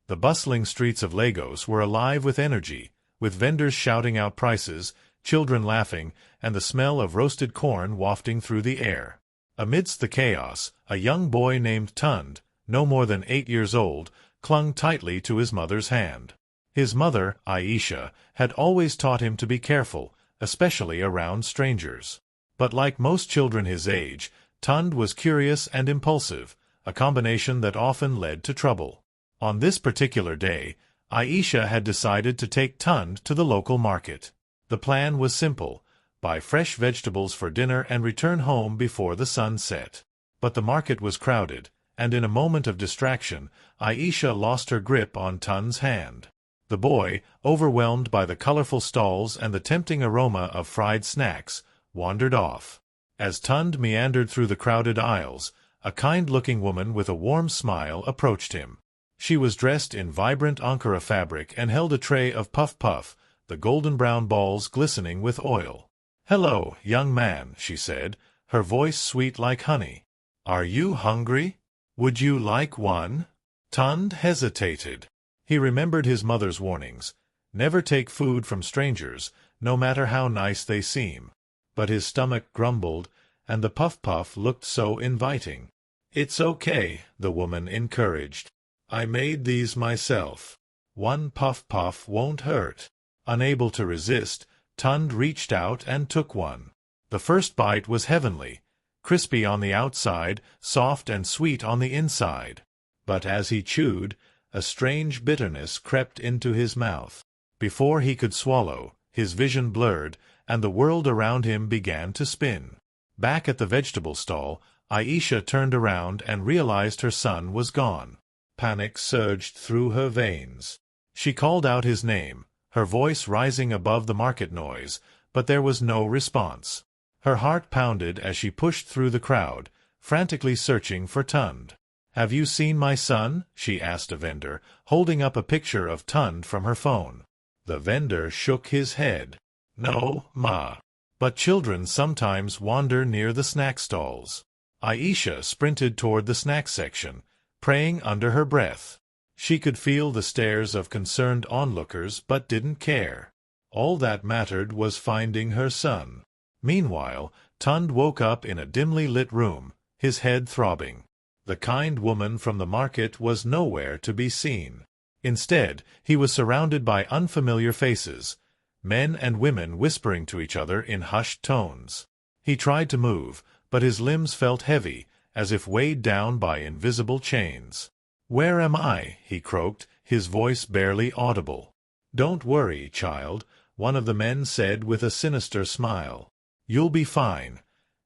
The bustling streets of Lagos were alive with energy, with vendors shouting out prices, children laughing, and the smell of roasted corn wafting through the air. Amidst the chaos, a young boy named Tund, no more than 8 years old, clung tightly to his mother's hand. His mother, Aisha, had always taught him to be careful, especially around strangers. But like most children his age, Tund was curious and impulsive, a combination that often led to trouble. On this particular day, Aisha had decided to take Tund to the local market. The plan was simple: buy fresh vegetables for dinner and return home before the sun set. But the market was crowded, and in a moment of distraction, Aisha lost her grip on Tund's hand. The boy, overwhelmed by the colorful stalls and the tempting aroma of fried snacks, wandered off. As Tund meandered through the crowded aisles, a kind-looking woman with a warm smile approached him. She was dressed in vibrant Ankara fabric and held a tray of puff-puff, the golden-brown balls glistening with oil. "Hello, young man," she said, her voice sweet like honey. "Are you hungry? Would you like one?" Tund hesitated. He remembered his mother's warnings: never take food from strangers, no matter how nice they seem. But his stomach grumbled, and the puff-puff looked so inviting. "It's okay," the woman encouraged. "I made these myself. One puff-puff won't hurt." Unable to resist, Tund reached out and took one. The first bite was heavenly, crispy on the outside, soft and sweet on the inside. But as he chewed, a strange bitterness crept into his mouth. Before he could swallow, his vision blurred, and the world around him began to spin. Back at the vegetable stall, Aisha turned around and realized her son was gone. Panic surged through her veins. She called out his name, her voice rising above the market noise, but there was no response. Her heart pounded as she pushed through the crowd, frantically searching for Tund. "Have you seen my son?" she asked a vendor, holding up a picture of Tund from her phone. The vendor shook his head. "No, ma. But children sometimes wander near the snack stalls." Aisha sprinted toward the snack section, praying under her breath. She could feel the stares of concerned onlookers but didn't care. All that mattered was finding her son. Meanwhile, Tund woke up in a dimly lit room, his head throbbing. The kind woman from the market was nowhere to be seen. Instead, he was surrounded by unfamiliar faces, men and women whispering to each other in hushed tones. He tried to move, but his limbs felt heavy, as if weighed down by invisible chains. "Where am I?" he croaked, his voice barely audible. "Don't worry, child," one of the men said with a sinister smile. "You'll be fine,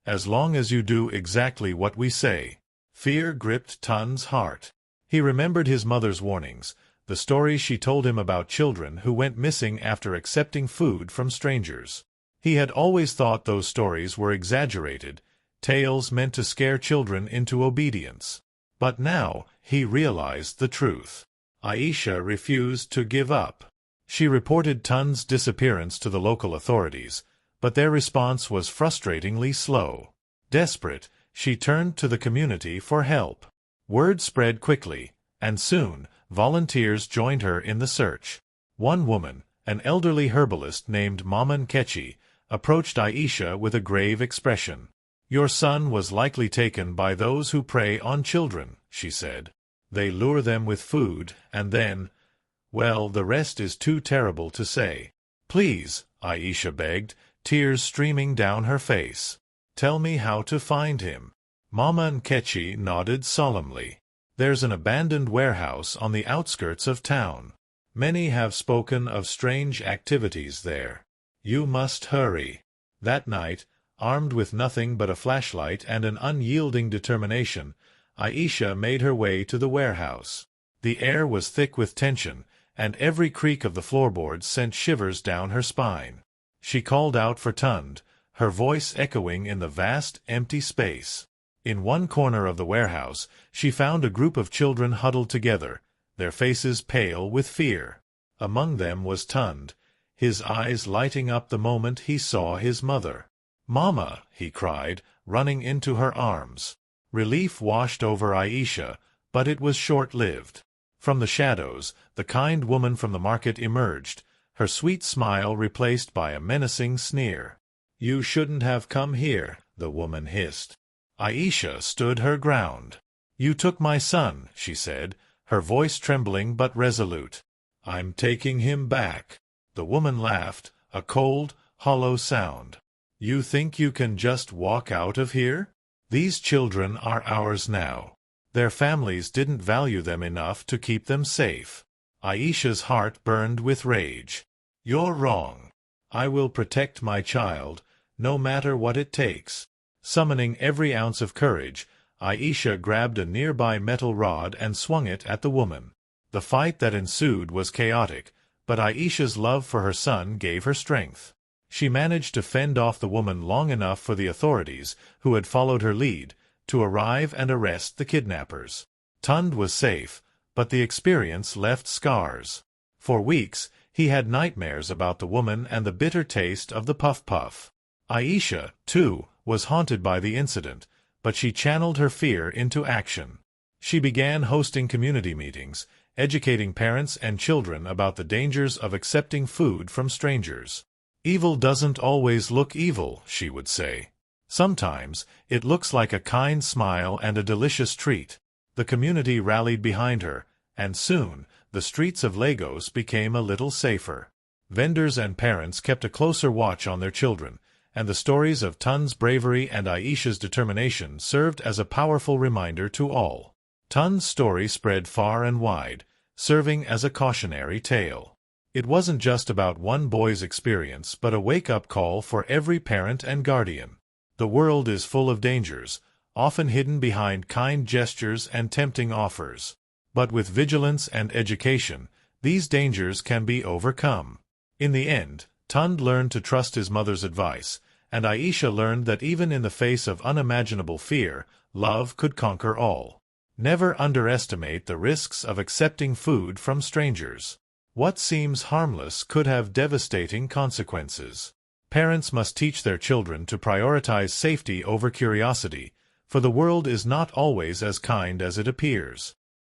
as long as you do exactly what we say." Fear gripped Tund's heart. He remembered his mother's warnings, the stories she told him about children who went missing after accepting food from strangers. He had always thought those stories were exaggerated, tales meant to scare children into obedience. But now he realized the truth. Aisha refused to give up. She reported Tund's disappearance to the local authorities, but their response was frustratingly slow. Desperate, she turned to the community for help. Word spread quickly, and soon volunteers joined her in the search. One woman, an elderly herbalist named Mama Nkechi, approached Aisha with a grave expression. "Your son was likely taken by those who prey on children," she said. "They lure them with food, and then, well, the rest is too terrible to say." "Please," Aisha begged, tears streaming down her face. "Tell me how to find him." Mama Nkechi nodded solemnly. "There's an abandoned warehouse on the outskirts of town. Many have spoken of strange activities there. You must hurry." That night, armed with nothing but a flashlight and an unyielding determination, Aisha made her way to the warehouse. The air was thick with tension, and every creak of the floorboards sent shivers down her spine. She called out for Tund, her voice echoing in the vast, empty space. In one corner of the warehouse, she found a group of children huddled together, their faces pale with fear. Among them was Tund, his eyes lighting up the moment he saw his mother. "Mama!" he cried, running into her arms. Relief washed over Aisha, but it was short-lived. From the shadows, the kind woman from the market emerged, her sweet smile replaced by a menacing sneer. "You shouldn't have come here," the woman hissed. Aisha stood her ground. "You took my son," she said, her voice trembling but resolute. "I'm taking him back." The woman laughed, a cold, hollow sound. "You think you can just walk out of here? These children are ours now. Their families didn't value them enough to keep them safe." Aisha's heart burned with rage. "You're wrong. I will protect my child, no matter what it takes." Summoning every ounce of courage, Aisha grabbed a nearby metal rod and swung it at the woman. The fight that ensued was chaotic, but Aisha's love for her son gave her strength. She managed to fend off the woman long enough for the authorities, who had followed her lead, to arrive and arrest the kidnappers. Tund was safe, but the experience left scars. For weeks, he had nightmares about the woman and the bitter taste of the puff-puff. Aisha, too, was haunted by the incident, but she channeled her fear into action. She began hosting community meetings, educating parents and children about the dangers of accepting food from strangers. "Evil doesn't always look evil," she would say. "Sometimes, it looks like a kind smile and a delicious treat." The community rallied behind her, and soon, the streets of Lagos became a little safer. Vendors and parents kept a closer watch on their children, and the stories of Tund's bravery and Aisha's determination served as a powerful reminder to all. Tund's story spread far and wide, serving as a cautionary tale. It wasn't just about one boy's experience but a wake-up call for every parent and guardian. The world is full of dangers, often hidden behind kind gestures and tempting offers. But with vigilance and education, these dangers can be overcome. In the end, Tund learned to trust his mother's advice, and Aisha learned that even in the face of unimaginable fear, love could conquer all. Never underestimate the risks of accepting food from strangers. What seems harmless could have devastating consequences. Parents must teach their children to prioritize safety over curiosity, for the world is not always as kind as it appears.